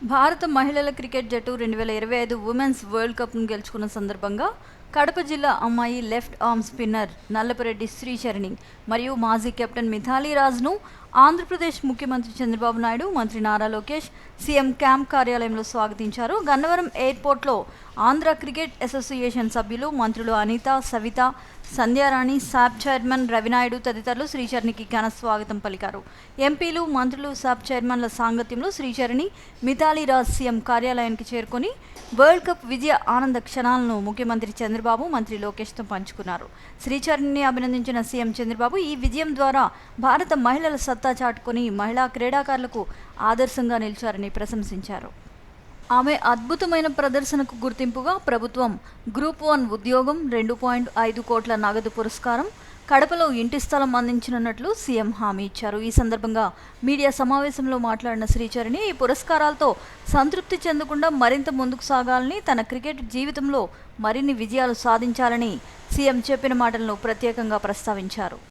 భారత మహిళల క్రికెట్ జట్టు 2025 ఉమెన్స్ వరల్డ్ కప్ను గెలుచుకున్న సందర్భంగా కడప జిల్లా అమ్మాయి left arm spinner Nallapureddy Sricharani మరియు మాజీ కెప్టెన్ మిథాలీ రాజ్ను ఆంధ్రప్రదేశ్ ముఖ్యమంత్రి చంద్రబాబు నాయుడు, మంత్రి నారా లోకేష్ సీఎం క్యాంప్ కార్యాలయంలో స్వాగతించారు. గన్నవరం ఎయిర్పోర్ట్లో ఆంధ్ర క్రికెట్ అసోసియేషన్ సభ్యులు, మంత్రులు అనిత, సవిత, సంధ్యారాణి, సాబ్ చైర్మన్ రవినాయుడు తదితరులు శ్రీచరణికి ఘన స్వాగతం పలికారు. ఎంపీలు, మంత్రులు, సాబ్ చైర్మన్ల సాంగత్యంలో శ్రీచరణి, మిథాలీ రాజ్ సీఎం కార్యాలయానికి చేరుకొని వరల్డ్ కప్ విజయ ఆనంద క్షణాలను ముఖ్యమంత్రి చంద్రబాబు, మంత్రి లోకేష్తో పంచుకున్నారు. శ్రీచరణిని అభినందించిన సీఎం చంద్రబాబు ఈ విజయం ద్వారా భారత మహిళల సత్తా చాటుకొని మహిళా క్రీడాకారులకు ఆదర్శంగా నిలిచారని ప్రశంసించారు. ఆమె అద్భుతమైన ప్రదర్శనకు గుర్తింపుగా ప్రభుత్వం గ్రూప్ 1 ఉద్యోగం, 2.5 కోట్ల నగదు పురస్కారం, కడపలో ఇంటి స్థలం అందించనున్నట్లు సీఎం హామీ ఇచ్చారు. ఈ సందర్భంగా మీడియా సమావేశంలో మాట్లాడిన శ్రీచరణి ఈ పురస్కారాలతో సంతృప్తి చెందకుండా మరింత ముందుకు సాగాలని, తన క్రికెట్ జీవితంలో మరిన్ని విజయాలు సాధించాలని సీఎం చెప్పిన మాటలను ప్రత్యేకంగా ప్రస్తావించారు.